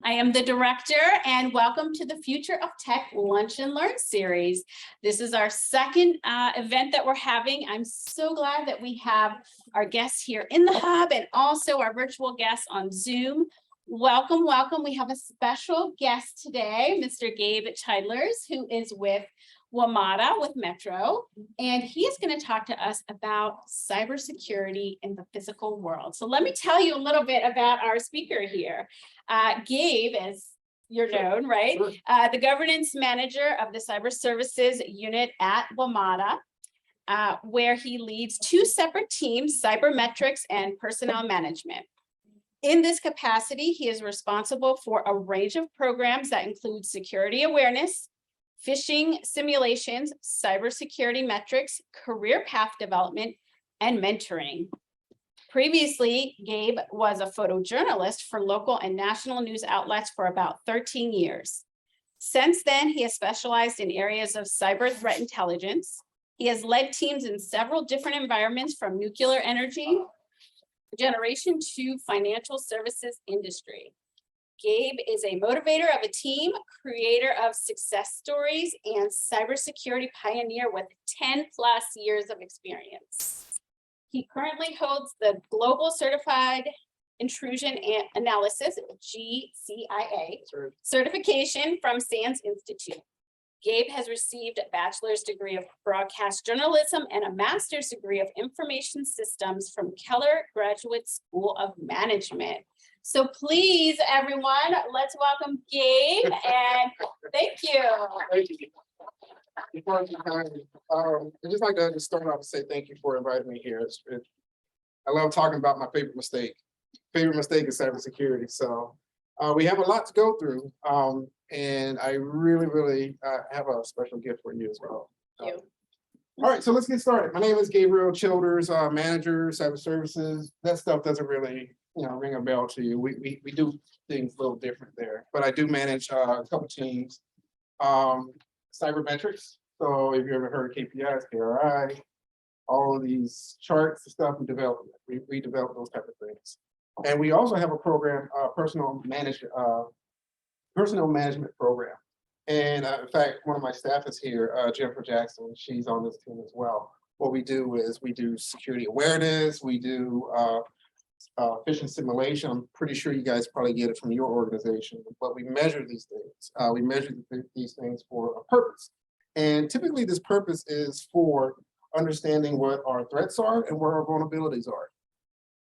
I am the director, and welcome to the Future of Tech Lunch and Learn series. This is our second event that we're having. I'm so glad that we have our guests here in the hub and also our virtual guests on Zoom. Welcome, welcome. We have a special guest today, Mr. Gabriel Childer, who is with WMATA with Metro, and he is going to talk to us about cybersecurity in the physical world. So let me tell you a little bit about our speaker here. Gabe, as you're known, right? The governance manager of the cyber services unit at WMATA, where he leads two separate teams, cybermetrics and personnel management. In this capacity, he is responsible for a range of programs that include security awareness, phishing simulations, cybersecurity metrics, career path development, and mentoring. Previously, Gabe was a photojournalist for local and national news outlets for about 13 years. Since then, he has specialized in areas of cyber threat intelligence. He has led teams in several different environments, from nuclear energy generation to financial services industry. Gabe is a motivator of a team, creator of success stories, and cybersecurity pioneer with 10+ years of experience. He currently holds the Global Certified Intrusion Analysis, GCIA, certification from SANS Institute. Gabe has received a bachelor's degree of broadcast journalism and a master's degree of information systems from Keller Graduate School of Management. So please, everyone, let's welcome Gabe, and thank you. Thank you. Before I I'd just like to start off and say thank you for inviting me here. I love talking about my favorite mistake. Favorite mistake is cybersecurity. So we have a lot to go through, and I really have a special gift for you as well. Thank you. All right, so let's get started. My name is Gabriel Childer, manager, cyber services. That stuff doesn't really, ring a bell to you. We do things a little different there, but I do manage a couple teams. Cybermetrics. So if you ever heard of KPIs, KRI, all of these charts and stuff, we develop those type of things. And we also have a program, personal management program. And in fact, one of my staff is here, Jameson Jameson. She's on this team as well. What we do is we do security awareness, we do phishing simulation. I'm pretty sure you guys probably get it from your organization, but we measure these things. We measure these things for a purpose. And typically this purpose is for understanding what our threats are and where our vulnerabilities are.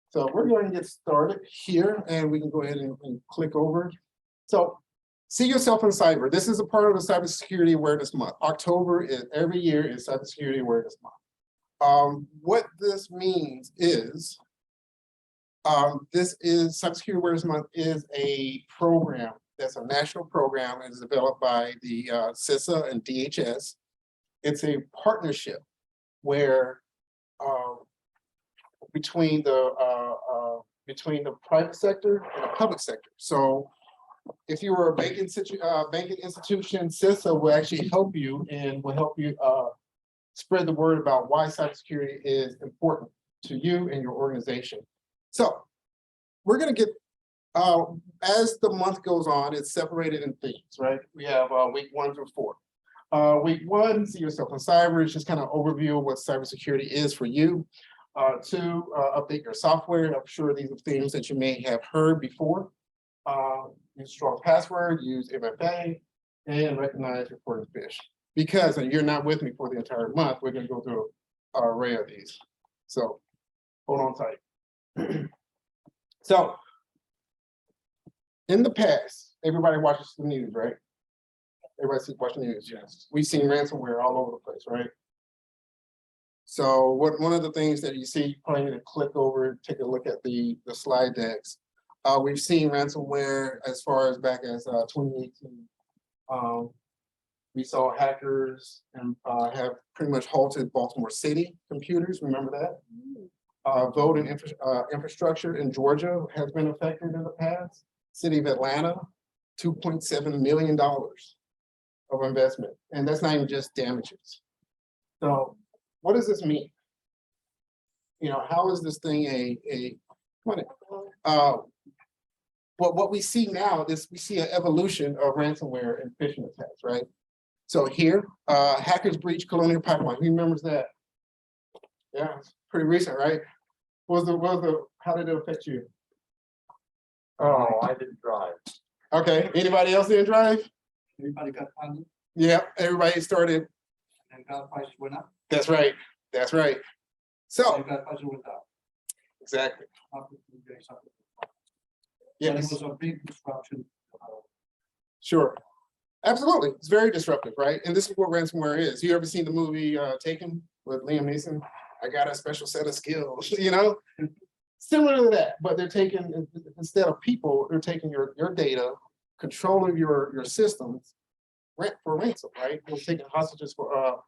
So we're going to get started here, and we can go ahead and click over. So see yourself in cyber. This is a part of the Cybersecurity Awareness Month. October is every year is Cybersecurity Awareness Month. What this means is Cybersecurity Awareness Month is a program that's a national program. It's developed by the CISA and DHS. It's a partnership where between the private sector and the public sector. So if you were a banking institution, CISA will actually help you and will help you spread the word about why cybersecurity is important to you and your organization. So we're going to get, as the month goes on, it's separated in themes, right? We have week 1 through 4. Week 1, see yourself in cyber, it's just kind of overview of what cybersecurity is for you. 2, update your software. I'm sure these are themes that you may have heard before. Use strong password, use MFA, and recognize, report, and fish. Because, and you're not with me for the entire month, we're going to go through an array of these. So hold on tight. So in the past, everybody watches the news, right? Everybody watching the news. Yes. We've seen ransomware all over the place, right? So one of the things that you see, you probably need to click over, take a look at the slide decks. We've seen ransomware as far as back as 2018. We saw hackers and have pretty much halted Baltimore City computers. Remember that? Voting infrastructure in Georgia has been affected in the past. City of Atlanta, $2.7 million of investment. And that's not even just damages. So what does this mean? How is this thing But what we see now is we see an evolution of ransomware and phishing attacks, right? So here, hackers breach Colonial Pipeline. Who remembers that? Yeah, it's pretty recent, right? How did it affect you? Oh, I didn't drive. Okay, anybody else didn't drive? Everybody got funded Yeah, everybody started. and gas prices went up. That's right, that's right. So, And gas prices went up. exactly, After 2 days, after. yeah, But it was a big disruption. sure. Absolutely, it's very disruptive, right? And this is what ransomware is. You ever seen the movie Taken with Liam Neeson? I got a special set of skills, you know? Similar to that, but they're taking, instead of people, they're taking your data, controlling your systems for ransom, right? They're taking hostages for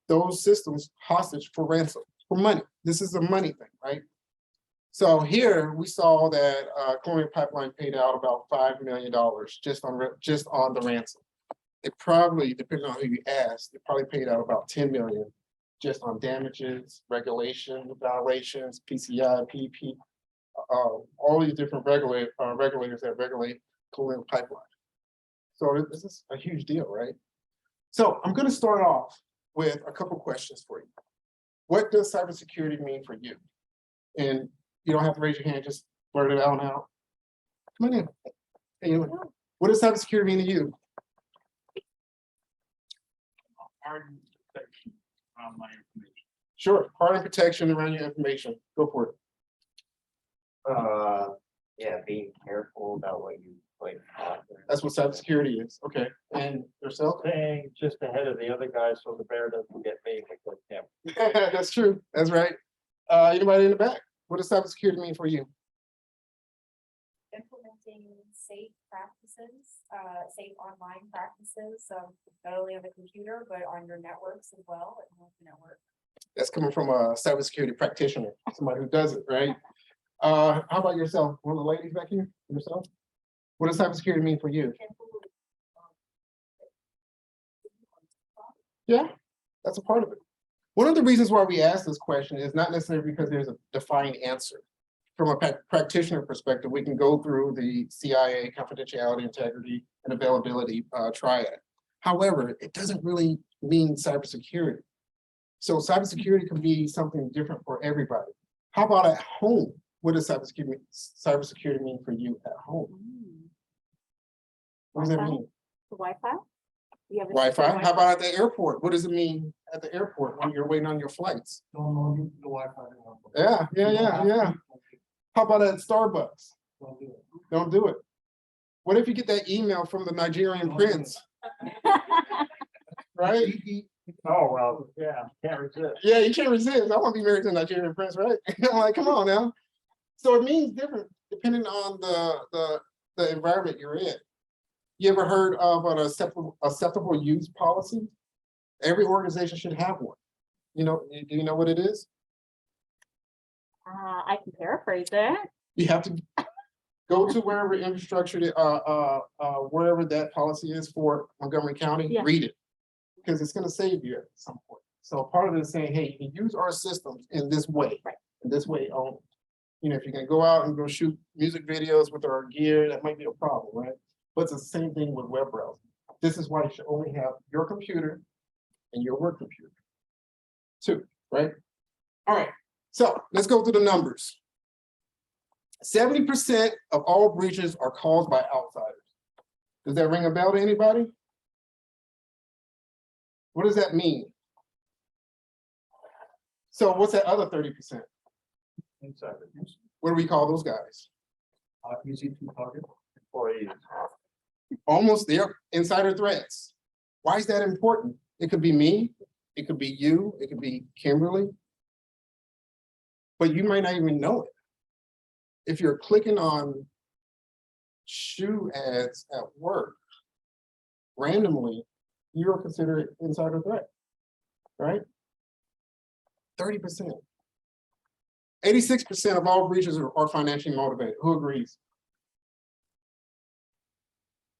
those systems hostage for ransom, for money. This is a money thing, right? So here we saw that Colonial Pipeline paid out about $5 million just on the ransom. It probably, depending on who you ask, it probably paid out about 10 million just on damages, regulation violations, PCI, PP, all these different regulators that regulate Colonial Pipeline. So this is a huge deal, right? So I'm going to start off with a couple questions for you. What does cybersecurity mean for you? And you don't have to raise your hand, just blurt it out now. Come on in. Hey, what does cybersecurity mean to you? Hardened protection around my information. Sure, hardened protection around your information. Go for it. Yeah, being careful about what you put out there. That's what cybersecurity is. Okay. And yourself? Staying just ahead of the other guy so the bear doesn't get me like him. That's true. That's right. Anybody in the back? What does cybersecurity mean for you? Implementing safe practices, safe online practices, not only on the computer, but on your networks as well, and on the network. That's coming from a cybersecurity practitioner, somebody who does it, right? How about yourself? One of the ladies back here, yourself? What does cybersecurity mean for you? Yeah, that's a part of it. One of the reasons why we ask this question is not necessarily because there's a defined answer. From a practitioner perspective, we can go through the CIA, confidentiality, integrity, and availability triad. However, it doesn't really mean cybersecurity. So cybersecurity can be something different for everybody. How about at home? What does cybersecurity mean for you at home? What does that mean? The Wi-Fi? You have a Wi-Fi? How about at the airport? What does it mean at the airport when you're waiting on your flights? Don't know the Wi-Fi. Yeah. How about at Starbucks? Don't do it. Don't do it. What if you get that email from the Nigerian prince? Right? Oh, well, yeah, can't resist. Yeah, you can't resist. I want to be married to a Nigerian prince, right? I'm like, come on now. So it means different depending on the environment you're in. You ever heard of an acceptable use policy? Every organization should have one. You know, do you know what it is? I can paraphrase it. You have to go to wherever infrastructure, wherever that policy is for Montgomery County, Yeah. read it. Because it's gonna save you at some point. So part of it is saying, hey, you can use our systems in this way, Right. in this way only. You know, if you're gonna go out and go shoot music videos with our gear, that might be a problem, right? But it's the same thing with web browsing. This is why you should only have your computer and your work computer. Two, right? All right, so let's go through the numbers. 70% of all breaches are caused by outsiders. Does that ring a bell to anybody? What does that mean? So what's that other 30%? Insider What do we call those guys? Easy to target. employees. Almost there, insider threats. Why is that important? It could be me, it could be you, it could be Kimberly. But you might not even know it. If you're clicking on shoe ads at work randomly, you're considered insider threat, right? 30%. 86% of all breaches are financially motivated. Who agrees?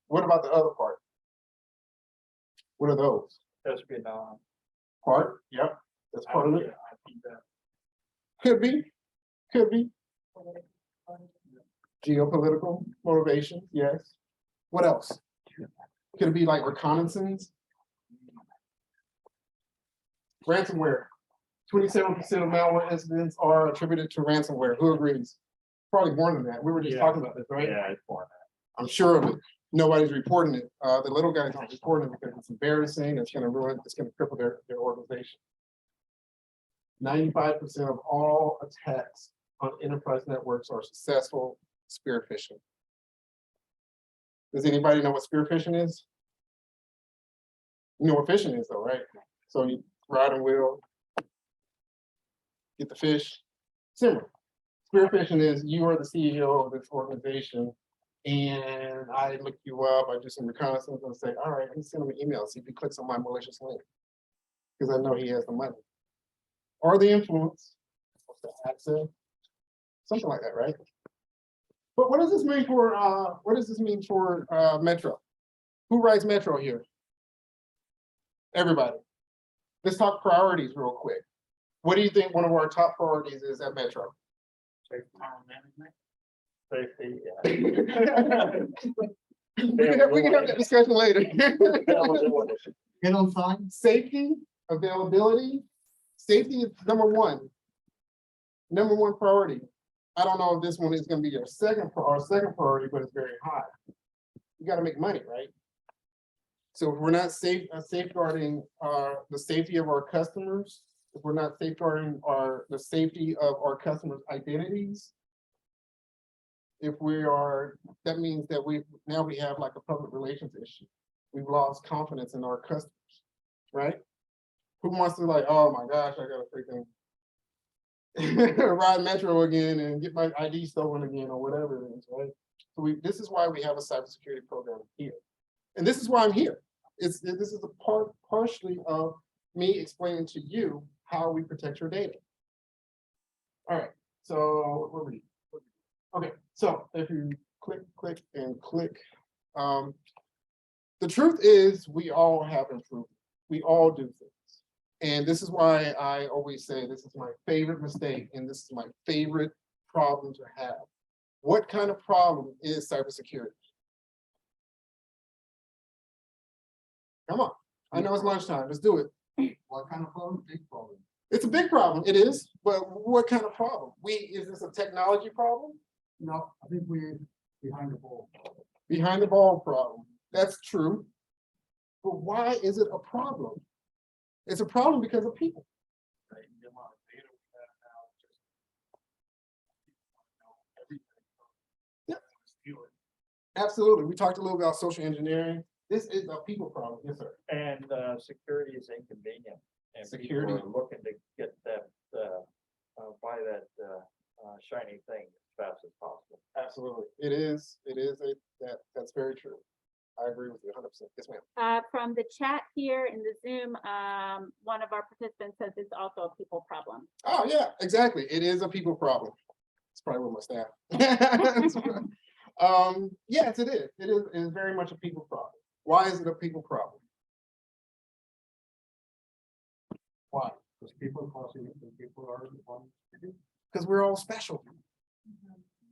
What about the other part? What are those? Espionage. Part? Yep, that's part of it. I think that Could be, could be. Geopolitical motivations, yes. What else? Could it be like reconnaissance? Ransomware. 27% of malware incidents are attributed to ransomware. Who agrees? Probably more than that. We were just Yeah. talking about this, right? Yeah, it's more I'm sure of it. Nobody's reporting it. The little guys aren't reporting it because it's embarrassing. It's gonna ruin, it's gonna cripple their organization. 95% of all attacks on enterprise networks are successful spear phishing. Does anybody know what spear phishing is? You know what phishing is though, right? So you ride a wheel, get the fish. Similar. Spear phishing is you are the CEO of this organization and I look you up, I do some reconnaissance and say, all right, let me send him an email, see if he clicks on my malicious link. Because I know he has the money. Or the influence, the access, something like that, right? But what does this mean for Metro? Who writes Metro here? Everybody. Let's talk priorities real quick. What do you think one of our top priorities is at Metro? safety, yeah. We can have that discussion later. Get on time. Safety, availability, safety is number one. Number one priority. I don't know if this one is gonna be our second priority, but it's very high. We gotta make money, right? So if we're not safeguarding the safety of our customers, if we're not safeguarding the safety of our customers' identities, if we are, that means that we have like a public relations issue. We've lost confidence in our customers, right? Who wants to like, oh my gosh, I gotta freaking ride Metro again and get my ID stolen again or whatever it is, right? So this is why we have a cybersecurity program here. And this is why I'm here. This is a partially of me explaining to you how we protect your data. All right, so what were we? Okay, so if you click, and click, the truth is we all have improvement. We all do things. And this is why I always say this is my favorite mistake and this is my favorite problem to have. What kind of problem is cybersecurity? Come on, I know it's lunchtime, let's do it. What kind of problem? Big problem. It's a big problem, it is, but what kind of problem? Is this a technology problem? No, I think we're behind the ball. Behind the ball problem, that's true. But why is it a problem? It's a problem because of people. Absolutely. We talked a little about social engineering. This is a people problem. Yes, sir. And security is inconvenient. And Security. people are looking to get that, buy that shiny thing as fast as possible. Absolutely. It is that's very true. I agree with you 100%. Yes, ma'am. From the chat here in the Zoom, one of our participants says it's also a people problem. Oh, yeah, exactly. It is a people problem. It's probably with my staff. Yes, it is. It is very much a people problem. Why is it a people problem? Why? Because people causing it, and people are the ones to do. Because we're all special.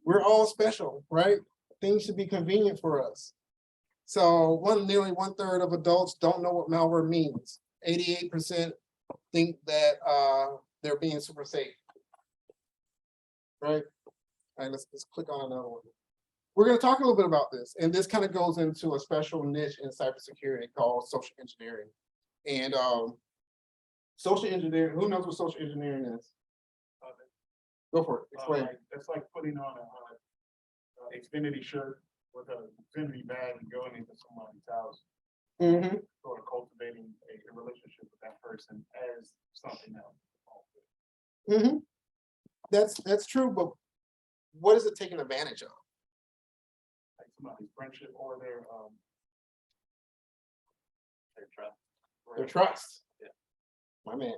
We're all special, right? Things should be convenient for us. So nearly 1/3 of adults don't know what malware means. 88% think that they're being super safe. Right? All right, let's click on another one. We're going to talk a little bit about this, and this kind of goes into a special niche in cybersecurity called social engineering. And social engineering, who knows what social engineering is? Go for it, explain. It's like putting on a Xfinity shirt with a Xfinity bag and going into somebody's house, Mm-hmm. sort of cultivating a relationship with that person as something else. Mm-hmm. That's true, but what is it taking advantage of? Like somebody's friendship or their trust. Their trust. Yeah. My man.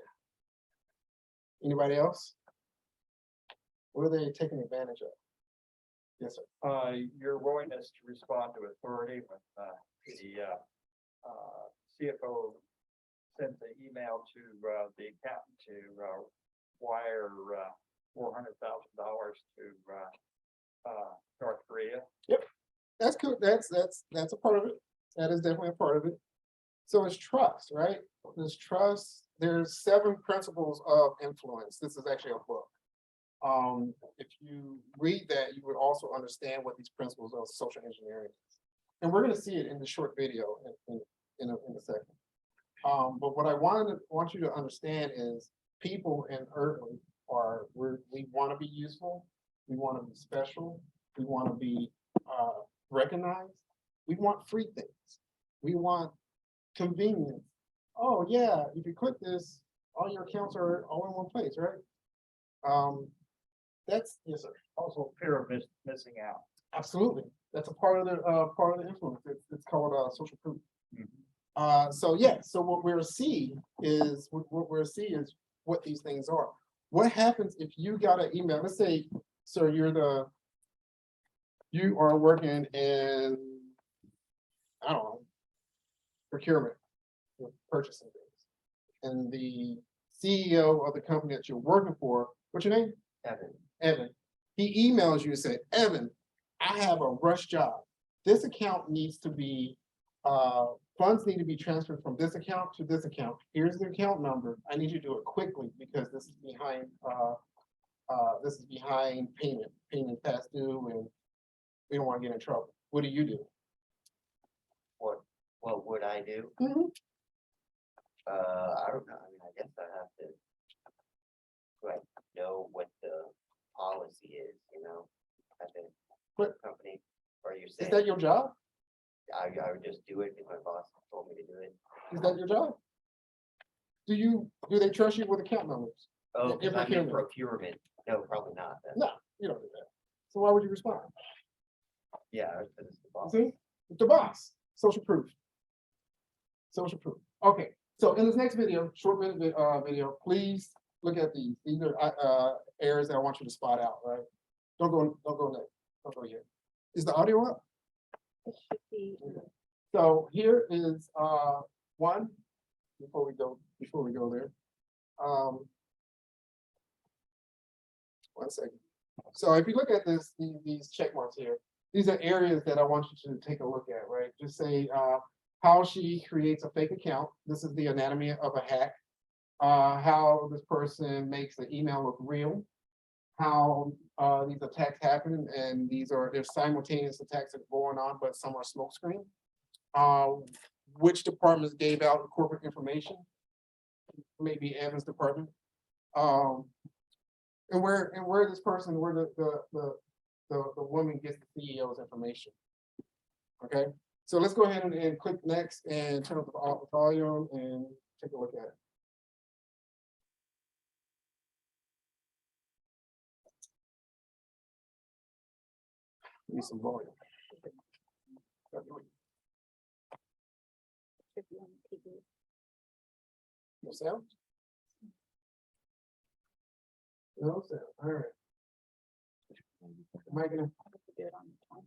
Anybody else? What are they taking advantage of? Yes, sir. Your willingness to respond to authority when the CFO sent the email to the accountant to wire $400,000 to North Korea. That's cool. That's a part of it. That is definitely a part of it. So it's trust, right? There's trust. There's 7 principles of influence. This is actually a book. If you read that, you would also understand what these principles of social engineering is. And we're going to see it in the short video in a second. But what I want you to understand is people in Earthly we want to be useful. We want to be special. We want to be recognized. We want free things. We want convenience. Oh yeah, if you click this, all your accounts are all in one place, right? That's yes, sir. Also fear of missing out. Absolutely. That's a part of the influence. It's called social proof. So yeah, so what we'll see is what these things are. What happens if you got an email? Let's say, sir, you are working in, I don't know, procurement, you're purchasing things. And the CEO of the company that you're working for, what's your name? Evan. He emails you and said, Evan, I have a rush job. This account needs to be, funds need to be transferred from this account to this account. Here's the account number. I need you to do it quickly because this is behind payment past due, and we don't want to get in trouble. What do you do? What would I do? I don't know. I mean, I guess I have to like know what the policy is, at the But- company. Or you're Is saying that your job? I would just do it if my boss told me to do it. Is that your job? Do they trust you with account numbers? Oh, Yeah, because I'm in procurement. procurement. No, probably not. Then. No, you don't do that. So why would you respond? Yeah, because it's the boss. See, it's the boss. Social proof. Social proof. Okay, so in this next video, short minute video, please look at these. These are areas that I want you to spot out. Right? Don't go next. Don't go here. Is the audio up? It should be. So here is one before we go there. 1 second. So if you look at these check marks here, these are areas that I want you to take a look at, right? Just say how she creates a fake account. This is the anatomy of a hack. How this person makes the email look real. How these attacks happen, and there's simultaneous attacks that are going on, but some are smokescreen. Which departments gave out corporate information? Maybe Evan's department. And where this person, where the woman gets the CEO's information. Okay, so let's go ahead and click next and turn up the volume and take a look at it. Need some volume. Should be on TV. No sound? No sound, all right. Am I gonna? Do it on the phone.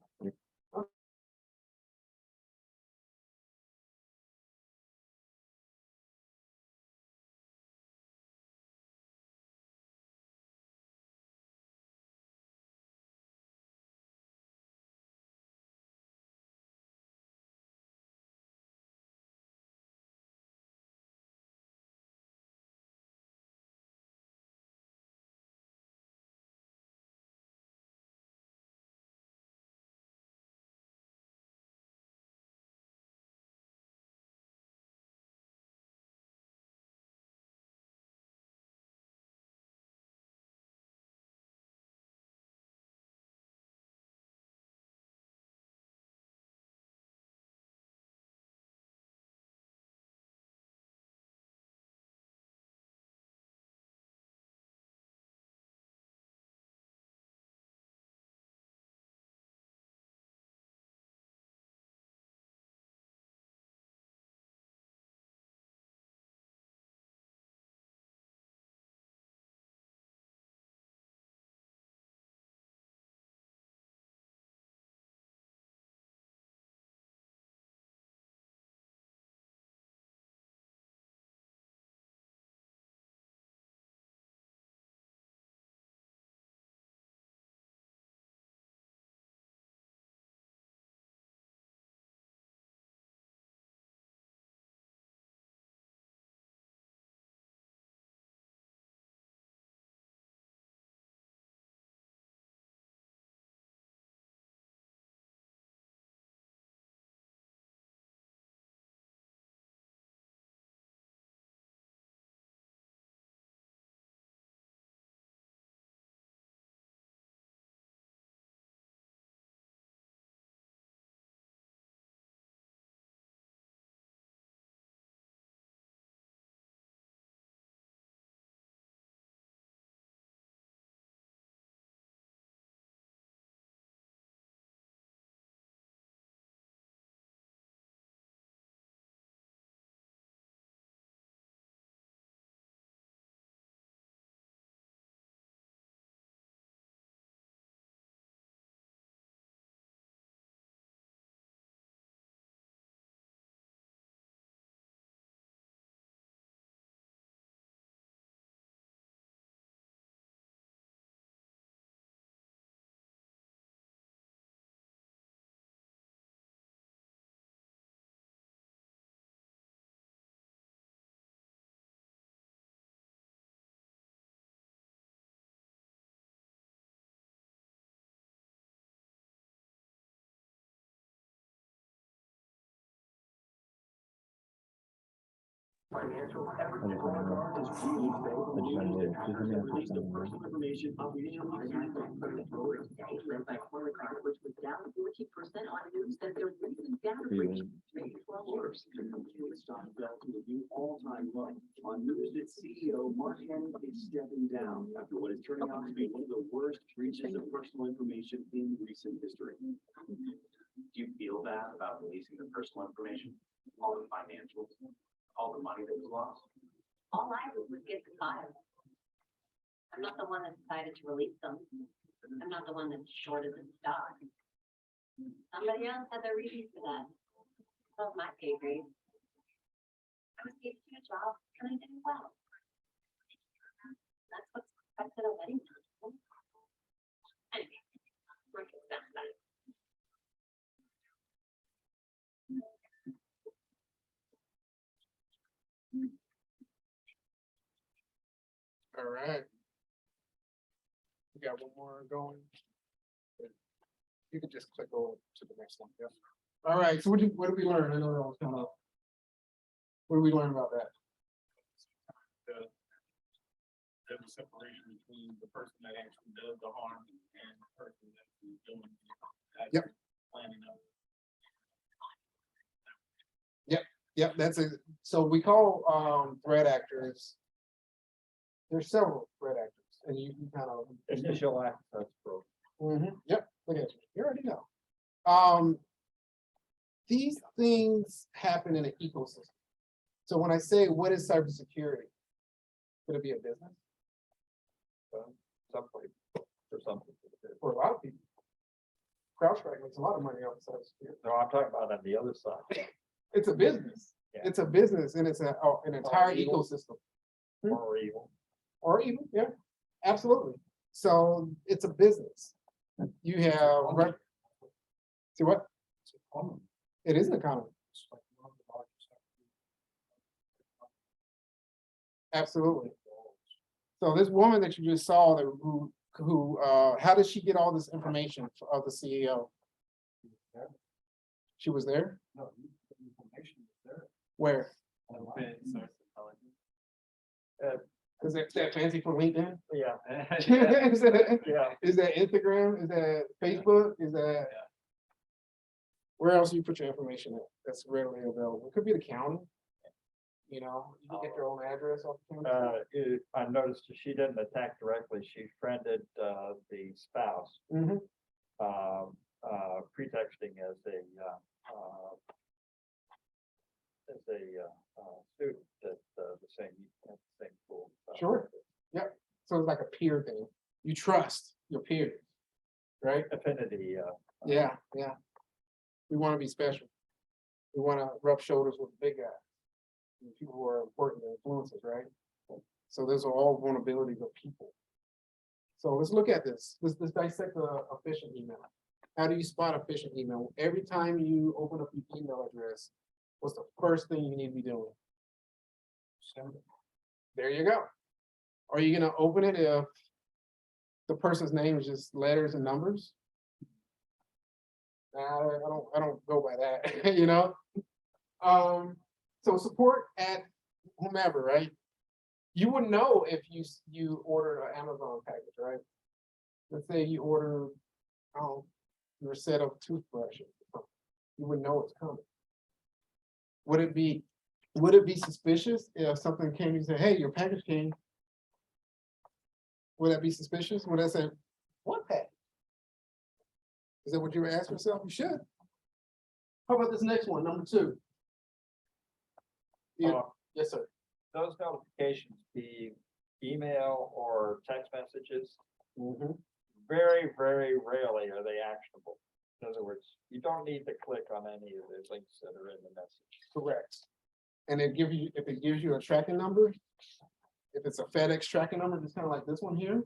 Financial effort to guard is really stable. Information of the which was down 14% on news that their recent data breach made 12 years. Stock fell to a new all-time low on news that CEO Mark Henry is stepping down after what is turning out to be one of the worst breaches of personal information in recent history. Do you feel bad about releasing the personal information, all the financials, all the money that was lost? All I did was get the file. I'm not the one that decided to release them. I'm not the one that shorted the stock. Somebody else had their reasons for that. That was my pay grade. I was given a job and I did it well. That's what's expected of any time. Anyway, work is best done. All right. We got one more going. You can just click over to the next one. Yeah. All right. So what did we learn? I know that was kind of. What did we learn about that? There's a separation between the person that actually does the harm and the person that is doing it. Yep. Planning of. Yep, so we call threat actors. There's several threat actors, and you kind of. Initial access program. Yep, look at you. You already know. These things happen in an ecosystem. So when I say what is cybersecurity, could it be a business? Something for something. For a lot of people. CrowdStrike makes a lot of money off of cybersecurity. No, I'm talking about on the other side. It's a business. Yeah. It's a business, and it's an entire evil. ecosystem. Or evil. Or even, yeah, absolutely. So it's a business. You have, see what? It is an economy. Absolutely. So this woman that you just saw, how did she get all this information of the CEO? She was there? No, the information is there. Where? Is that fancy for LinkedIn? Yeah. Is that Yeah. is that Instagram? Is that Facebook? Is that? Where else do you put your information at? That's readily available. It could be the county. You know, you can get your own address off the county. I noticed she didn't attack directly. She friended the spouse, Mhm. pretexting as a student at the same school. Sure. Yep. So it's like a peer thing. You trust your peers, right? Affinity. Yeah, yeah. We want to be special. We want to rub shoulders with the big guys. And people who are important influencers, right? So those are all vulnerabilities of people. So let's look at this. Let's dissect a phishing email. How do you spot a phishing email? Every time you open up your email address, what's the first thing you need to be doing? Send it. There you go. Are you gonna open it if the person's name is just letters and numbers? I don't go by that, you know? So support at whomever, right? You would know if you ordered an Amazon package, right? Let's say you order, your set of toothbrushes. You would know it's coming. Would it be suspicious if something came and said, hey, your package came? Would that be suspicious? Would I say, what package? Is that what you were asking yourself? You should. How about this next one, number 2? Yeah, yes, sir. Those notifications, be email or text messages, very, very rarely are they actionable. In other words, you don't need to click on any of the links that are in the message. Correct. And if it gives you a tracking number, if it's a FedEx tracking number, just kind of like this one here,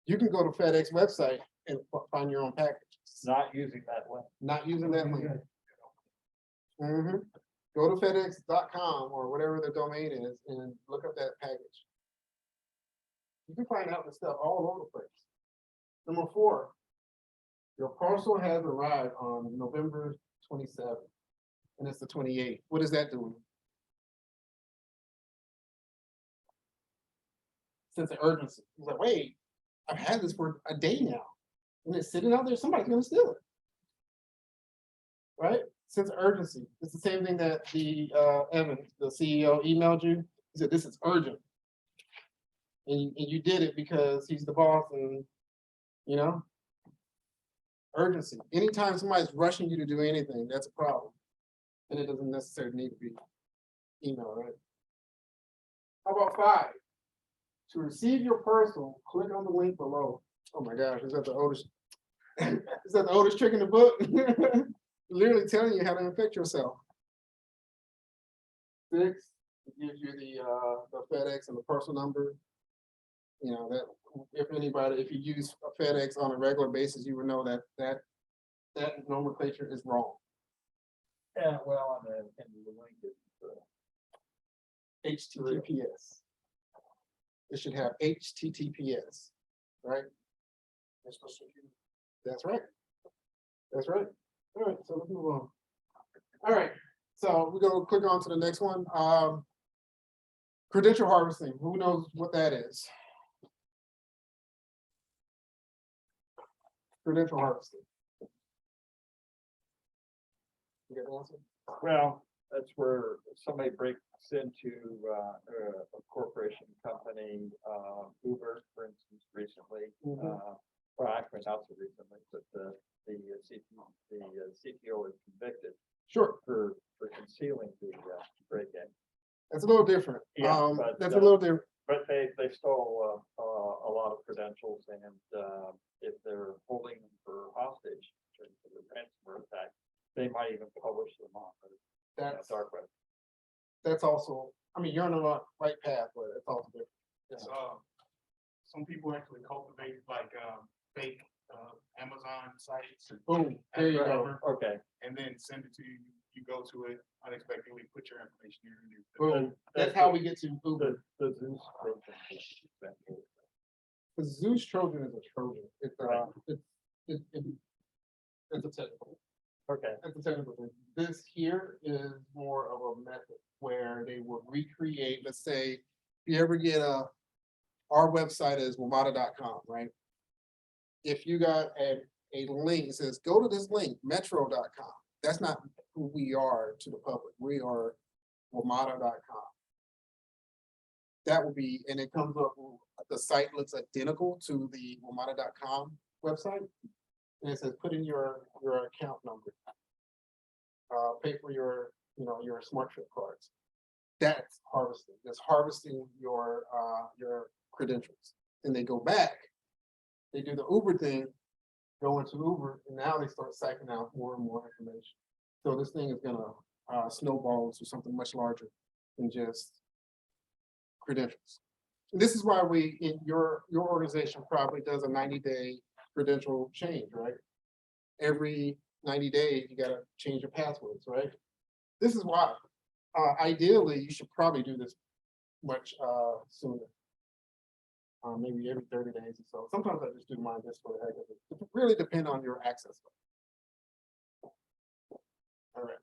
you can go to FedEx website and find your own package. Not using that link. Not using that link. Go to FedEx.com or whatever the domain is and look up that package. You can find out the stuff all over the place. Number 4, your parcel has arrived on November 27th, and it's the 28th. What is that doing? sense of urgency. He's like, wait, I've had this for a day now. And it's sitting out there, somebody's gonna steal it. Right? Sense of urgency. It's the same thing that the Evan, the CEO, emailed you. He said, this is urgent. And you did it because he's the boss and, you know, urgency. Anytime somebody's rushing you to do anything, that's a problem. And it doesn't necessarily need to be email, right? How about 5? To receive your parcel, click on the link below. Oh my gosh, is that the oldest? Is that the oldest trick in the book? Literally telling you how to infect yourself. 6, it gives you the FedEx and the parcel number. You know, that if anybody, if you use a FedEx on a regular basis, you would know that that nomenclature is wrong. Yeah, well, and the link is, HTTPS. It should have HTTPS, right? That's right. That's right. All right, so let's move on. All right, so we're gonna click on to the next one. Credential harvesting. Who knows what that is? Credential harvesting. You got an answer? well, that's where somebody breaks into a corporation company, Uber, for instance, recently. Well, actually not so recently, but the CTO was convicted Sure, for concealing the break-in. that's a little different. Yeah, but, That's a little different. But they stole a lot of credentials, and if they're holding them for hostage during the ransomware attack, they might even publish them on the That's dark web. that's also, I mean, you're on the right path, but it's also different. It's, some people actually cultivate like, fake, Amazon sites. Boom, there you go. Okay. And then send it to you, you go to it unexpectedly, put your information here. And Boom. That's how we get to Uber. The Zeus Trojan. The Zeus Trojan is a Trojan. It's a technical. Okay. It's a technical thing. This here is more of a method where they will recreate, let's say, if you ever get our website is WMATA.com, right? If you got a link that says, go to this link, metro.com, that's not who we are to the public. We are WMATA.com. That would be, and it comes up, the site looks identical to the WMATA.com website. And it says, put in your account number. Pay for your smart trip cards. That's harvesting. That's harvesting your credentials. And they go back, they do the Uber thing, go into Uber, and now they start cycling out more and more information. So this thing is gonna snowball to something much larger than just credentials. And this is why your organization probably does a 90-day credential change, right? Every 90 days, you gotta change your passwords, right? This is why. Ideally, you should probably do this much sooner. Maybe every 30 days or so. Sometimes I just do mine just for the heck of it. It really depends on your access. All right,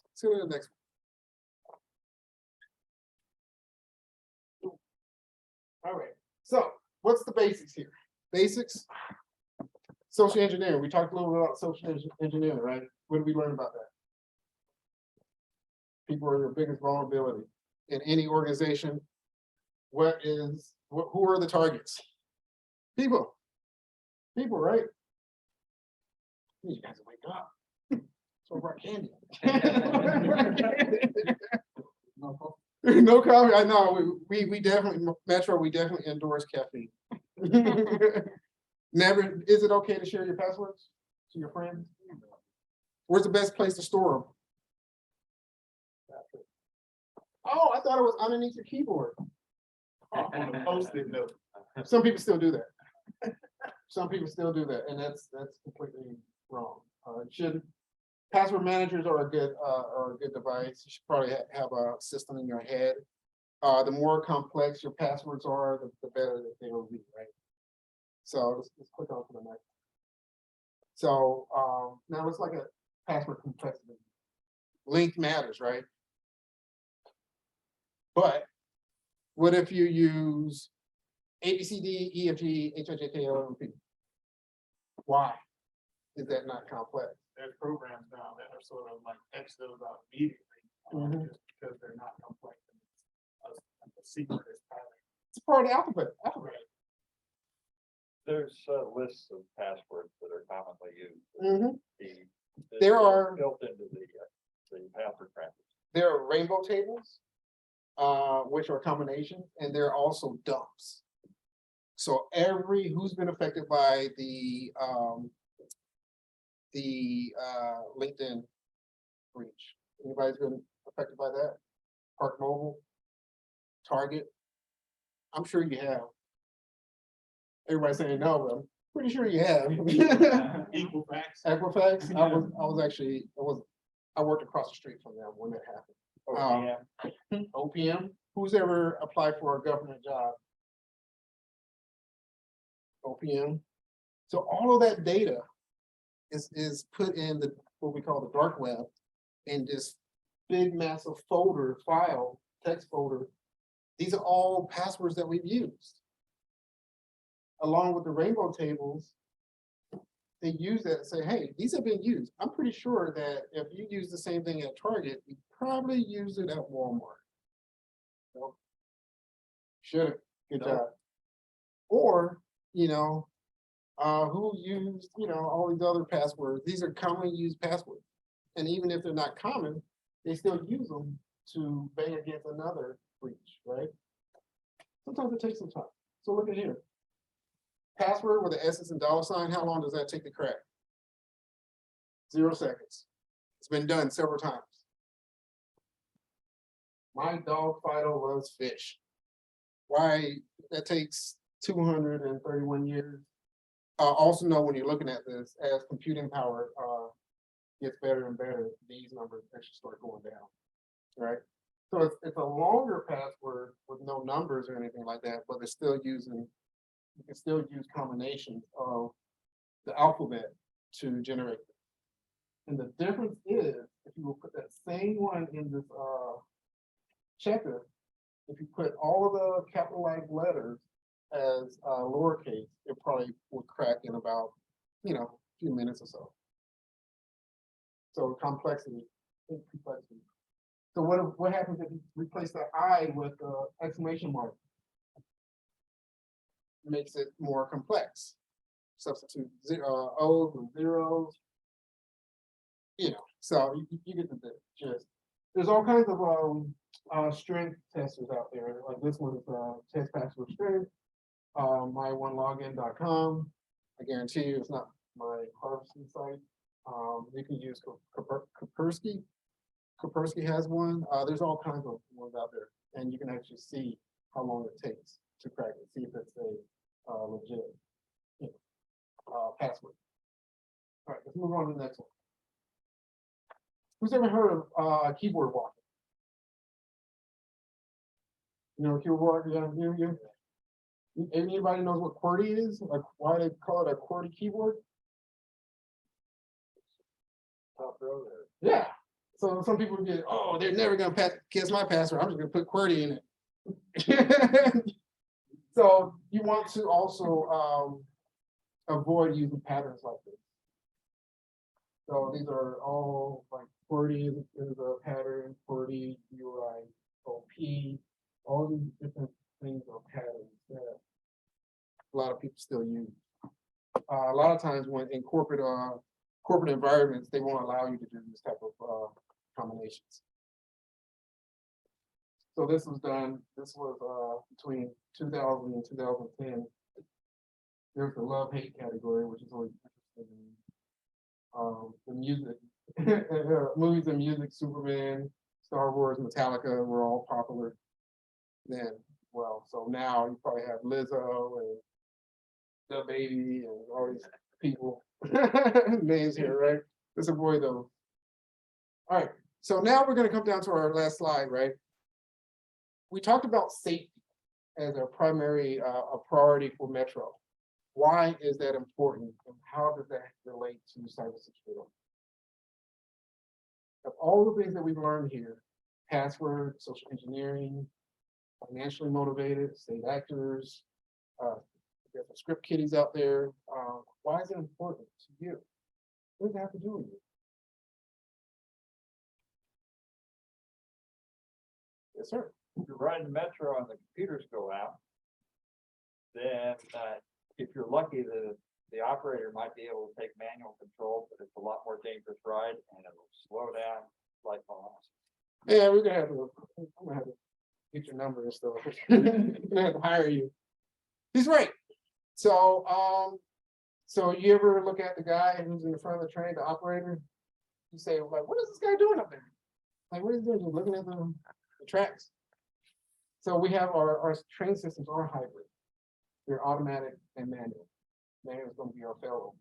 let's go to the next one. All right, so what's the basics here? Basics, social engineering. We talked a little bit about social engineering, right? What did we learn about that? People are your biggest vulnerability in any organization. Who are the targets? People, right? You guys wake up. So we're candy. No coffee. I know we definitely Metro. We definitely endorse caffeine. Never. Is it okay to share your passwords to your friends? Where's the best place to store them? Oh, I thought it was underneath your keyboard. On the Post-it note. Some people still do that. Some people still do that, and that's completely wrong. It shouldn't. Password managers are a good device. You should probably have a system in your head. The more complex your passwords are, the better that they will be, right? So let's click on to the next. So now it's like a password complexity. Length matters, right? But what if you use ABCDEFGHIJKLMP. Why is that not complex? There's programs now that are sort of like X those out immediately, Mhm. just because they're not complex. And it's a secret is pattern. It's part of the alphabet. There's lists of passwords that are commonly used. Mhm. The- There are- built into the password practice. There are rainbow tables, which are combinations, and there are also dumps. So who's been affected by the LinkedIn breach? Anybody's been affected by that? Park Mobile, Target? I'm sure you have. Everybody's saying no, but I'm pretty sure you have. Equifax. Equifax, I worked across the street from them when that happened. OPM, who's ever applied for a government job? OPM. So all of that data is put in what we call the dark web in this big massive file, text folder. These are all passwords that we've used. Along with the rainbow tables, they use that and say, hey, these have been used. I'm pretty sure that if you use the same thing at Target, you probably use it at Walmart. Well, should, good job. Or, who used, all these other passwords. These are commonly used passwords. And even if they're not common, they still use them to bang against another breach, right? Sometimes it takes some time. So look at here. Password with an SS and $sign, how long does that take to crack? 0 seconds. It's been done several times. My dog Fido loves fish. Why that takes 231 years. Also know when you're looking at this, as computing power gets better and better, these numbers actually start going down, right? So it's a longer password with no numbers or anything like that, but they're still using, you can still use combinations of the alphabet to generate them. And the difference is, if you will put that same one in this checker, if you put all of the capitalized letters as lowercase, it probably would crack in about, a few minutes or so. So complexity. So what happens if you replace the I with the exclamation mark? Makes it more complex. Substitute O's and zeros. So you get the gist. There's all kinds of strength testers out there. Like this one is test password strength. My1login.com. I guarantee you it's not my harvesting site. You can use Kaspersky. Kaspersky has one. There's all kinds of ones out there, and you can actually see how long it takes to crack it. See if it's a legit password. All right, let's move on to the next one. Who's ever heard of keyboard walking? Keyboard walking. Yeah. Anybody knows what QWERTY is? Like why they call it a QWERTY keyboard? Yeah. So some people get, oh, they're never gonna guess my password. I'm just gonna put QWERTY in it. So you want to also avoid using patterns like this. So these are all like QWERTY is a pattern, QWERTY, UIOP, all these different things are patterns that a lot of people still use. A lot of times when in corporate environments, they won't allow you to do this type of combinations. So this was between 2000 and 2010. There's the love-hate category, which is always interesting. The music, movies and music, Superman, Star Wars, Metallica were all popular then. Well, so now you probably have Lizzo and the baby and all these people names here, right? Let's avoid those. All right, so now we're going to come down to our last slide, right? We talked about safety as a primary a priority for Metro. Why is that important, and how does that relate to cybersecurity? Of all the things that we've learned here, password, social engineering, financially motivated, state actors, There's some script kiddies out there. Why is it important to you? What does it have to do with you? Yes, sir. If you're riding the metro and the computers go out, then if you're lucky, the operator might be able to take manual control, but it's a lot more dangerous ride and it'll slow down like miles. Yeah, I'm gonna have to get your number and stuff. I'm gonna have to hire you. He's right. So, so you ever look at the guy who's in the front of the train, the operator? You say, like, what is this guy doing up there? Like, what is he doing? Just looking at the tracks. So we have our train systems are hybrid. They're automatic and manual. Manual is going to be our fail.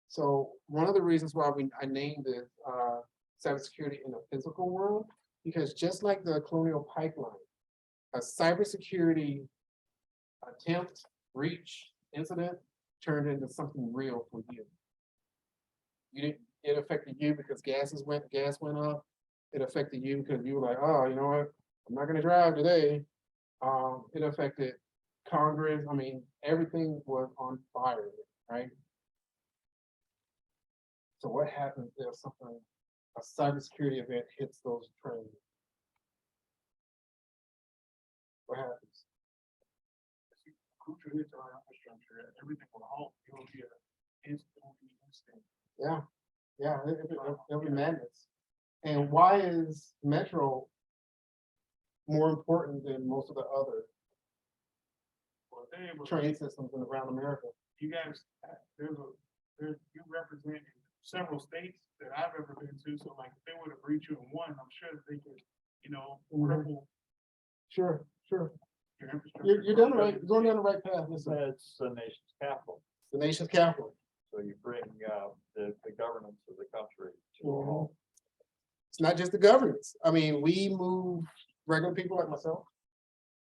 So one of the reasons why I named it cybersecurity in the physical world, because just like the Colonial Pipeline, a cybersecurity attempt, breach, incident turned into something real for you. It affected you because gas went up. It affected you because you were like, oh, you know what? I'm not gonna drive today. It affected Congress. I mean, everything was on fire, right? So what happens if a cybersecurity event hits those trains? What happens? Crucial hits our infrastructure, everything will halt. It will be instant. Yeah, it'll be madness. And why is Metro more important than most of the other Well, they were, train systems around America? you guys, you represent several states that I've ever been to, so like, if they were to breach you in one, I'm sure that they could, cripple Sure. your infrastructure. You're doing the right, you're going down the right path. Listen, It's the nation's capital, the nation's capital. so you bring the governance of the country to a halt. It's not just the governance. I mean, we move regular people like myself,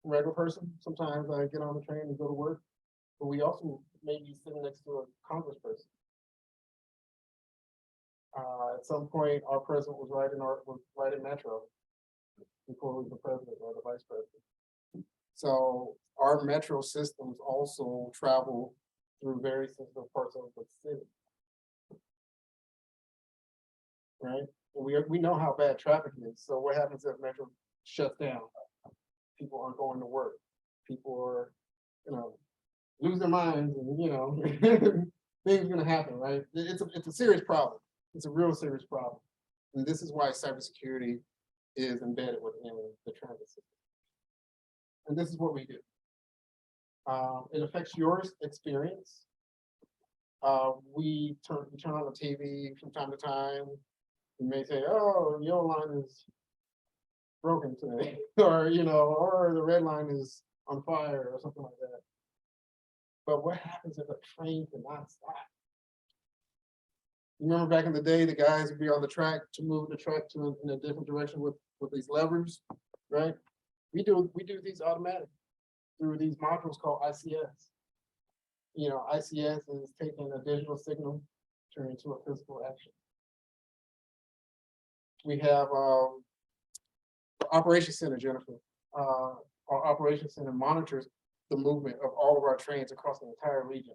regular person. Sometimes I get on the train and go to work, but we also may be sitting next to a congressperson. At some point, our president was right in Metro before he was the president or the vice president. So our Metro systems also travel through very sensitive parts of the city. Right? And we know how bad traffic is. So what happens if Metro shuts down? People aren't going to work. People are, lose their minds, and things are gonna happen, right? It's a serious problem. It's a real serious problem. And this is why cybersecurity is embedded within the transit system. And this is what we do. It affects your experience. We turn on the TV from time to time. You may say, oh, the yellow line is broken today, or the red line is on fire or something like that. But what happens if a train cannot stop? Remember back in the day, the guys would be on the track to move the track in a different direction with these levers, right? We do these automatic through these modules called ICS. ICS is taking a digital signal, turning into a physical action. We have the operations center, Jennifer. Our operations center monitors the movement of all of our trains across the entire region.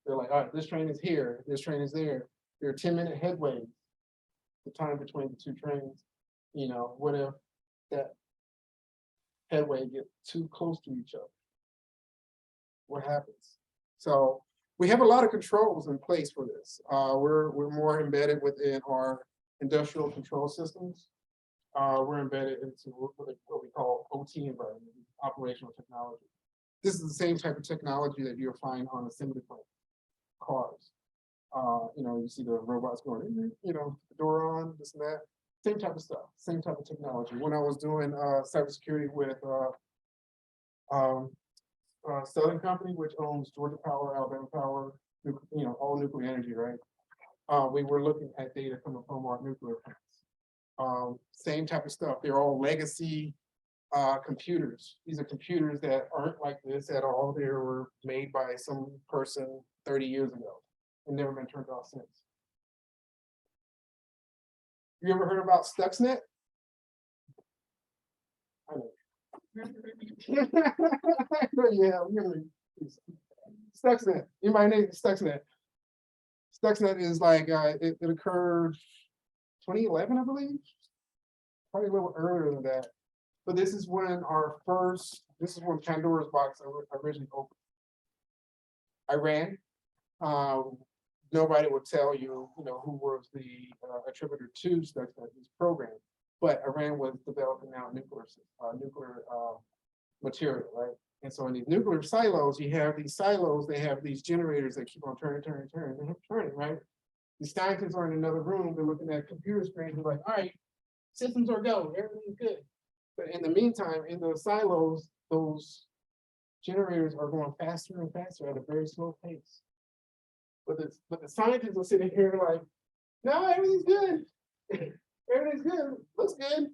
They're like, all right, this train is here, this train is there. There are 10-minute headways, the time between the two trains. What if that headway gets too close to each other? What happens? So we have a lot of controls in place for this. We're more embedded within our industrial control systems. We're embedded into what we call OT environment, operational technology. This is the same type of technology that you'll find on assembly plant cars. You see the robots going, the door on, this and that. Same type of stuff, same type of technology. When I was doing cybersecurity with Southern Company, which owns Georgia Power, Alabama Power, all nuclear energy, right? We were looking at data coming from our nuclear plants. Same type of stuff. They're all legacy computers. These are computers that aren't like this at all. They were made by some person 30 years ago and never been turned off since. You ever heard about Stuxnet? I know. Yeah, really. Stuxnet, you might need Stuxnet. Stuxnet is like, it occurred 2011, I believe. Probably a little earlier than that. But this is when Pandora's box originally opened. Iran. Nobody would tell you, who was the attributor to Stuxnet, this program. But Iran was developing now nuclear material, right? And so in these nuclear silos, you have these silos, they have these generators that keep on turning, right? The scientists are in another room, they're looking at computer screens, they're like, all right, systems are go, everything's good. But in the meantime, in those silos, those generators are going faster and faster at a very slow pace. But the scientists are sitting here like, no, everything's good. Everything's good, looks good.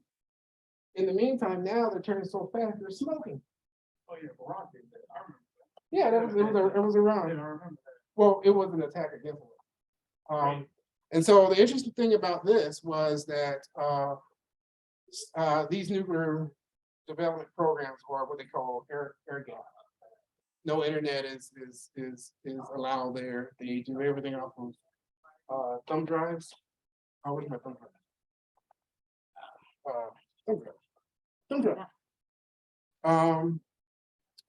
In the meantime, now they're turning so fast, they're smoking. Oh, yeah, Barack did that. I remember. Yeah, it was around. Yeah, I remember that. Well, it was an attack against them. And so the interesting thing about this was that these nuclear development programs are what they call air gap. No internet is allowed there. They do everything off of thumb drives. Oh, where's my thumb drive? Thumb drive.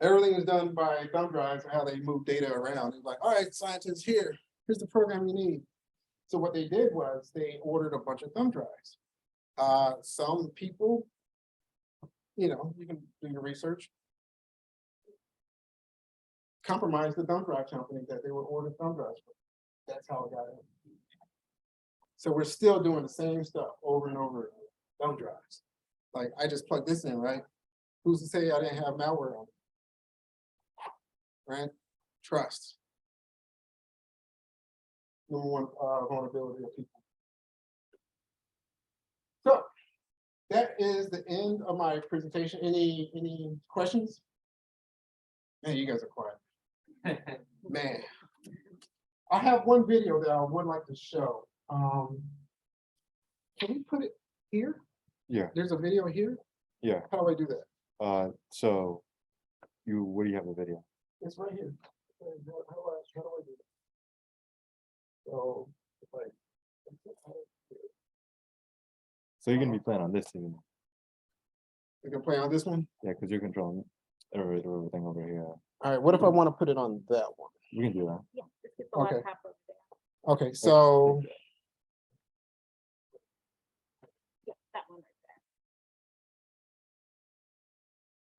Everything is done by thumb drives, how they move data around. It's like, all right, scientists, here's the program you need. So what they did was they ordered a bunch of thumb drives. Some people, you can do your research, compromised the thumb drive company that they were ordering thumb drives from. That's how it got in. So we're still doing the same stuff over and over again, thumb drives. Like I just plugged this in, right? Who's to say I didn't have malware on it? Right? Trust. Number one vulnerability of people. So that is the end of my presentation. Any questions? Man, you guys are quiet. Man, I have one video that I would like to show. Can we put it here? Yeah. There's a video here. Yeah. How do I do that? So where do you have the video? It's right here. How do I do that? So if I So you're gonna be playing on this even. we can play on this one. Yeah, because you're controlling it. Everything over here. All right. What if I want to put it on that one? We can do that. Yeah, just get the Okay. laptop over there. Okay. So Yeah, that one right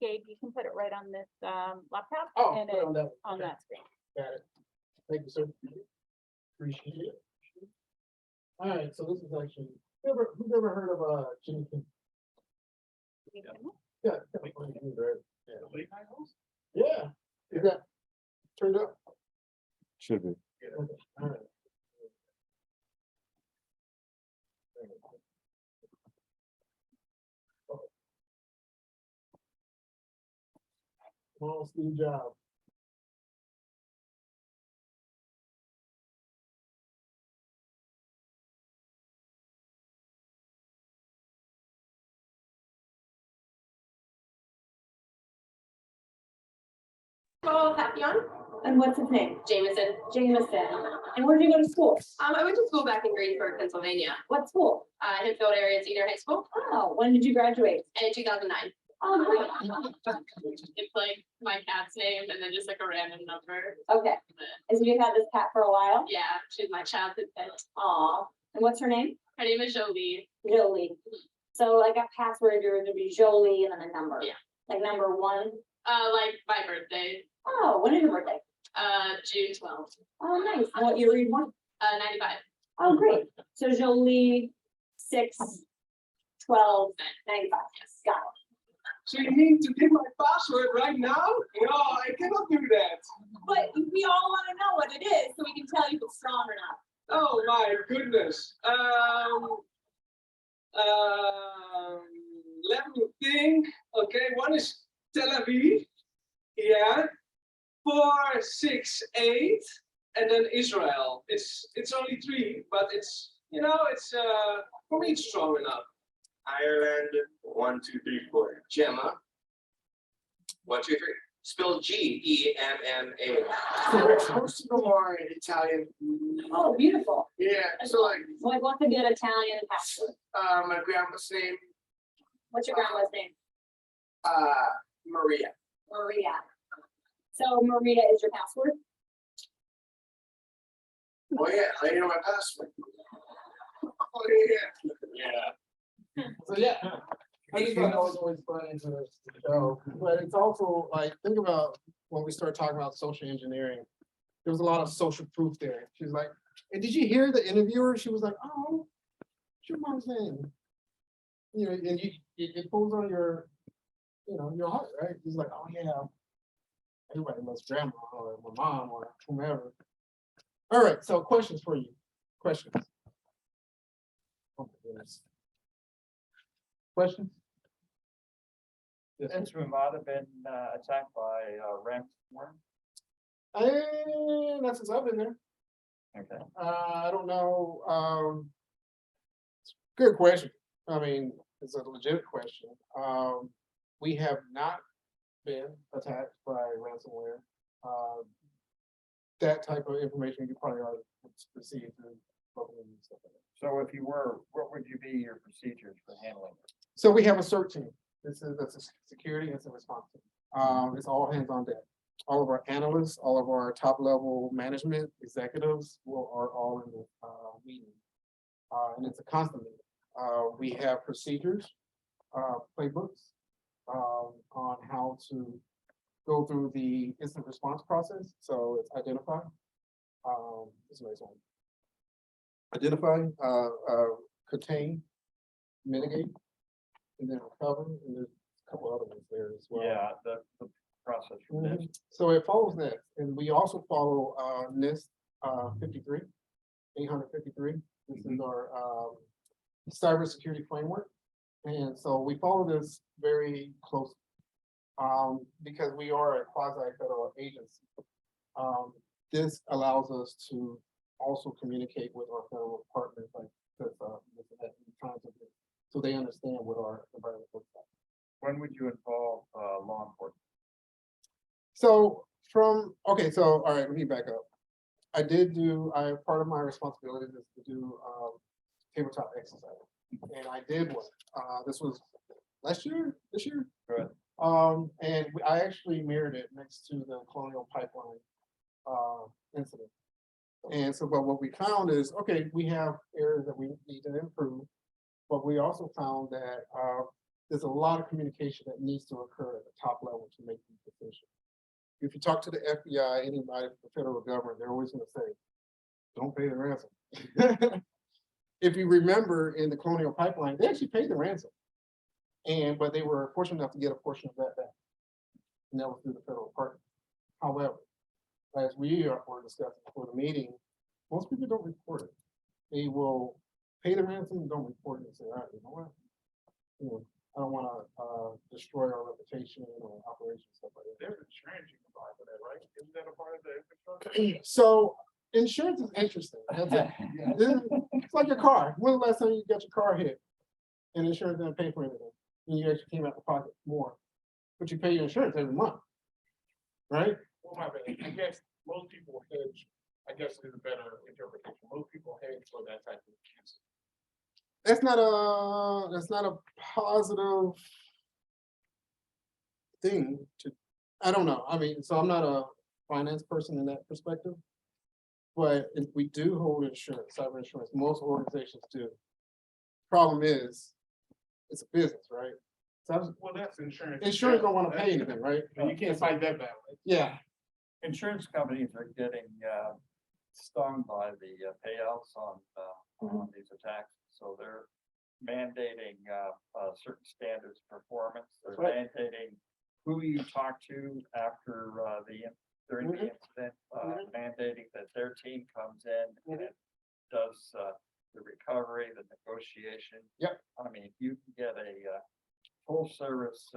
there. Gabe, you can put it right on this laptop and put it on that one. on Okay. that screen. Got it. Thank you, sir. Appreciate it. All right. So this is actually who's ever heard of Jameson? Yeah. Yeah. Yeah. Is that turned up? Should be. Okay. All right. Come on, Steve Jobs. Oh, Papillon. And what's his name? Jameson. Jameson. And where did you go to school? I went to school back in Greensburg, Pennsylvania. What school? Hinsfield Area Senior High School Oh, when did you graduate? in 2009. Oh, great. It's like my cat's name and then just like a random number. Okay. And so you've had this cat for a while? Yeah, she's my childhood pet. Aw. And what's her name? Her name is Jolie. Jolie. So like a password, you're gonna be Jolie and then a number. Yeah. Like number 1. Like my birthday, Oh, when is your birthday? June 12th, Oh, nice. And what year were you born? 95. Oh, great. So Jolie, 6, 12, 95. Yes. Got it. So you need to give my password right now? No, I cannot do that. But we all want to know what it is so we can tell you if it's strong or not. Oh my goodness. Let me think. Okay, one is Tel Aviv. Yeah. 468, and then Israel. It's only 3, but it's for me it's strong enough. Ireland, 1, 2, 3, 4. Gemma. 1, 2, 3. Spell G-E-M-M-A. Most of them are in Italian. Oh, beautiful. Yeah, so like, Like, what's a good Italian password? my grandma's name, What's your grandma's name? Maria. Maria. So Maria is your password? Oh, yeah, I know my password. Oh, yeah. So, yeah. I just thought that was always funny to show, but it's also like, think about when we start talking about social engineering. There was a lot of social proof there. She's like, and did you hear the interviewer? She was like, oh, what's your mom's name? You know, and it pulls on your, you know, your heart, right? He's like, oh yeah, everybody loves grandma or my mom or whomever. All right, so questions for you. Questions. Oh my goodness. Questions? Yes, sir. Since we might have been attacked by ransomware. Not since I've been there. Okay. I don't know. Good question. I mean, it's a legit question. We have not been attacked by ransomware. That type of information you probably already received through local news and stuff like that. So if you were, what would you be your procedures for handling it? So we have a CERT team. That's a security and response team. It's all hands on deck. All of our analysts, all of our top level management executives are all in the meeting. And it's a constant meeting. We have procedures, playbooks on how to go through the incident response process. So it's identify. This is a nice one. Identify, contain, mitigate, and then recover. And there's a couple other ones there as well. Yeah, the process from this. So it follows that, and we also follow NIST 53, 853. This is our cybersecurity framework, and so we follow this very closely because we are a quasi-federal agency. This allows us to also communicate with our federal partners, like so they understand what our environment looks like. When would you involve law enforcement? So all right, let me back up. Part of my responsibility is to do tabletop exercise. And I did one. This was this year. Good. And I actually mirrored it next to the Colonial Pipeline incident. And so, but what we found is, okay, we have areas that we need to improve, but we also found that there's a lot of communication that needs to occur at the top level to make these decisions. If you talk to the FBI, anybody from the federal government, they're always going to say, don't pay the ransom. If you remember in the Colonial Pipeline, they actually paid the ransom. But they were fortunate enough to get a portion of that back. And that was through the federal partner. However, as we were discussing before the meeting, most people don't report it. They will pay the ransom and don't report it and say, all right, you know what? I don't want to destroy our reputation or operation stuff like that. There's insurance you can buy for that, right? Isn't that a part of the infrastructure? So insurance is interesting. That's it. It's like your car. When was the last time you got your car hit and insurance didn't pay for anything? And you actually came out of pocket more, but you pay your insurance every month, right? Well, my bad. I guess most people hedge. I guess is a better interpretation. Most people hedge for that type of cancer. That's not a positive thing to, I don't know. I mean, so I'm not a finance person in that perspective. But if we do hold insurance, cyber insurance, most organizations do. Problem is, it's a business, right? So Well, that's insurance. insurance don't want to pay anything, right? And you can't fight that battle. Yeah, Insurance companies are getting stung by the payouts on these attacks. So they're mandating certain standards of performance. They're Right. mandating who you talk to after during the incident, mandating that their team comes in and does the recovery, the negotiation. Yep. I mean, you can get a full service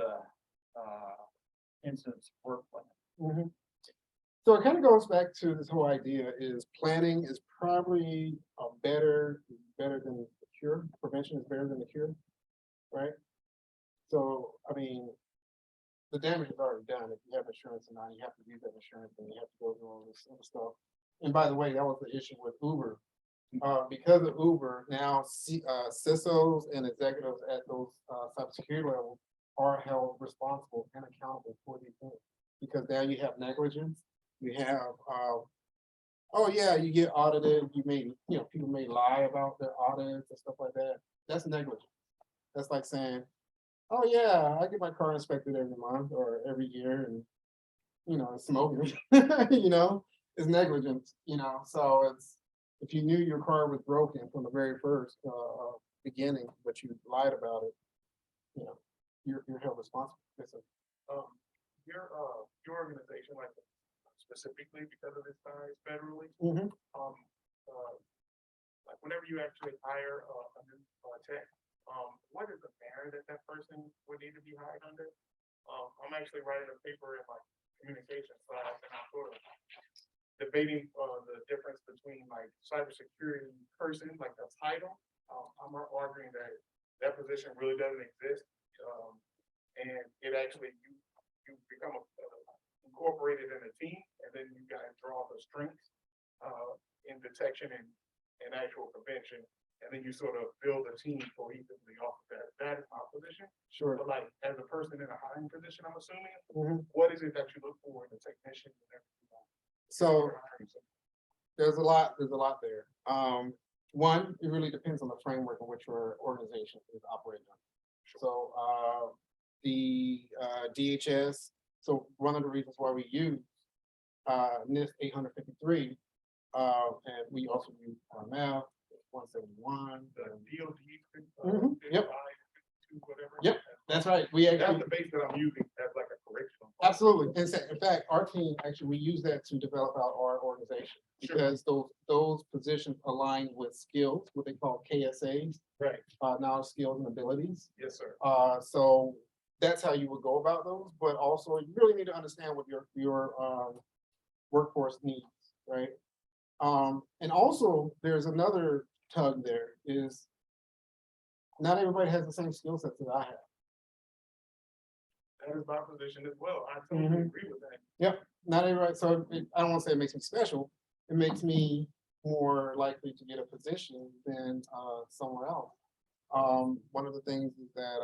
incident support plan. So it kind of goes back to this whole idea is planning is probably better than the cure. Prevention is better than the cure, right? So, I mean, the damage is already done. If you have insurance or not, you have to use that insurance and you have to go through all this other stuff. And by the way, that was the issue with Uber. Because of Uber, now CISOs and executives at those cybersecurity levels are held responsible and accountable for these things. Because now you have negligence, you have, oh yeah, you get audited, you may, people may lie about their audits and stuff like that. That's negligence. That's like saying, oh yeah, I get my car inspected every month or every year and, it's smoking, it's negligence, so it's, if you knew your car was broken from the very first beginning, but you lied about it, you're held responsible. Yes, sir. Your organization, like specifically because of its size federally, Mhm. like whenever you actually hire a new tech, what is the banner that person would need to be hired under? I'm actually writing a paper in my communications class, and I'm sort of debating the difference between like cybersecurity person, like the title. I'm arguing that that position really doesn't exist, and it actually you become incorporated in a team, and then you guys draw the strengths in detection and actual prevention, and then you sort of build a team cohesively off of that. That is my position. Sure. But like as a person in a hiring position, I'm assuming, Mhm. what is it that you look for in a technician and everything? So there's a lot there. One, it really depends on the framework in which your organization is operating on. So the DHS, so one of the reasons why we use NIST 853, and we also use RMF 171. The DOD. Mhm. Yep. 52, whatever. Yep. That's right. We That's actually, the base that I'm using as like a curriculum. absolutely. In fact, our team, actually, we use that to develop out our organization. Sure. Because those positions align with skills, what they call KSAs, Right. knowledge, skills, and abilities. Yes, sir. So that's how you would go about those, but also you really need to understand what your workforce needs, right? And also there's another tug there is not everybody has the same skill sets that I have. That is my position as well. I totally agree with that. Yep, not everybody, so I don't want to say it makes me special, it makes me more likely to get a position than someone else. One of the things is that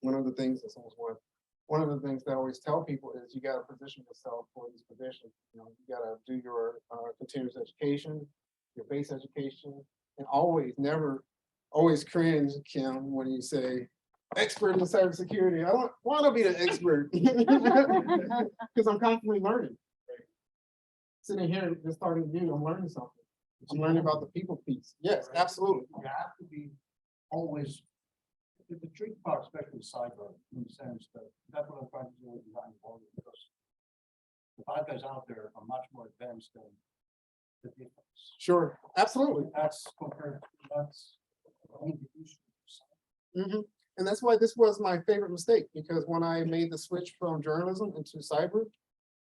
one of the things that I always tell people is you gotta position yourself for these positions. You gotta do your continuous education, your base education, and always cringe, Kim, when you say expert in cybersecurity. I don't want to be the expert because I'm constantly learning. Sitting here just starting new, I'm learning something. I'm learning about the people piece. Yes, absolutely. You have to be always, the tricky part, especially cyber, in the sense that that's what I'm trying to do with design volume, because the bad guys out there are much more advanced than the difference. Sure, absolutely. That's compared, that's. And that's why this was my favorite mistake, because when I made the switch from journalism into cyber,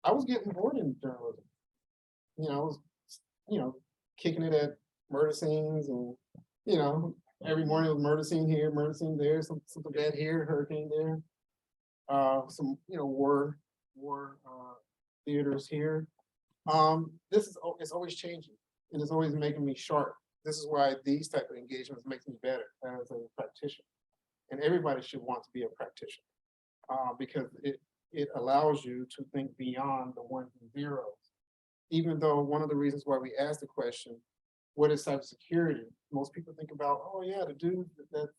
I was getting bored in journalism. I was, kicking it at murder scenes and, every morning it was murder scene here, murder scene there, something bad here, hurricane there. Some, war theaters here. It's always changing and it's always making me sharp. This is why these type of engagements makes me better as a practitioner. And everybody should want to be a practitioner because it allows you to think beyond the ones and zeros. Even though one of the reasons why we asked the question, what is cybersecurity? Most people think about, oh yeah, the dude that's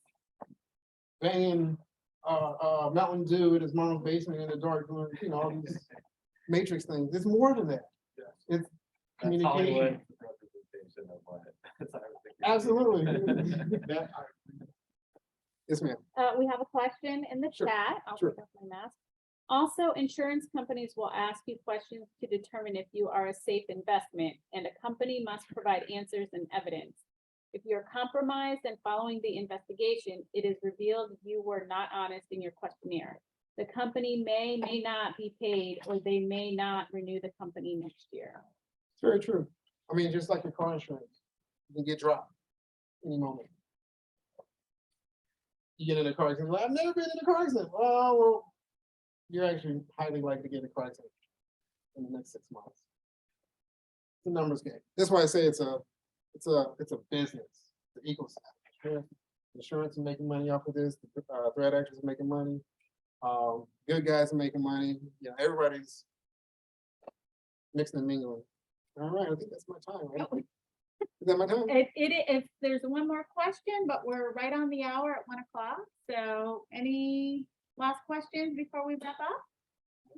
banging Mountain Dew in his mom's basement in the dark doing, all these matrix things. It's more than that. It's communication. Absolutely. Yes, ma'am. We have a question in the Sure, chat. I'll sure. take off my mask. Also, insurance companies will ask you questions to determine if you are a safe investment, and a company must provide answers and evidence. If you're compromised and following the investigation, it is revealed you were not honest in your questionnaire. The company may not be paid, or they may not renew the company next year. It's very true. I mean, just like your car insurance, you can get dropped any moment. You get in a car accident, I've never been in a car accident. Oh, well, you're actually highly likely to get a crisis in the next 6 months. It's a numbers game. That's why I say it's a business, the ecosystem. Insurance is making money off of this, the threat actors are making money. Good guys are making money, you know, everybody's mixing and mingling. All right, I think that's my time, right? Is that my time? If there's one more question, but we're right on the hour at 1 o'clock. So any last questions before we wrap up?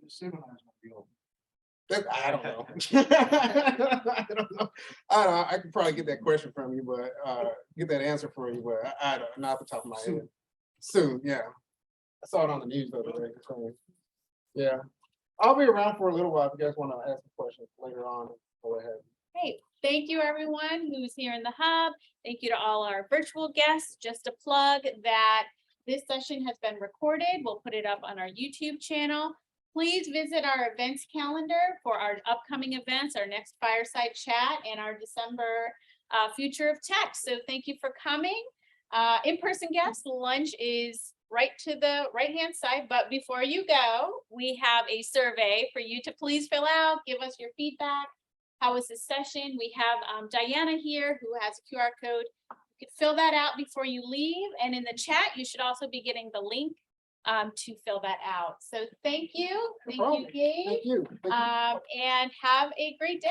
The seminar's gonna be open. I don't know. I don't know. I don't know. I could probably get that question from you, but get that answer for you, but I don't, not off the top of my head. Soon, yeah. I saw it on the news the other day. So, yeah. I'll be around for a little while if you guys want to ask some questions later on. Go ahead. Hey, thank you everyone who's here in the hub. Thank you to all our virtual guests. Just a plug that this session has been recorded. We'll put it up on our YouTube channel. Please visit our events calendar for our upcoming events, our next fireside chat, and our December Future of Tech. So thank you for coming. In-person guests, lunch is right to the right-hand side. But before you go, we have a survey for you to please fill out. Give us your feedback. How was this session? We have Diana here who has a QR code. You can fill that out before you leave. And in the chat, you should also be getting the link to fill that out. So thank you. Thank you, Gabe. Thank you. Thank you. And have a great day.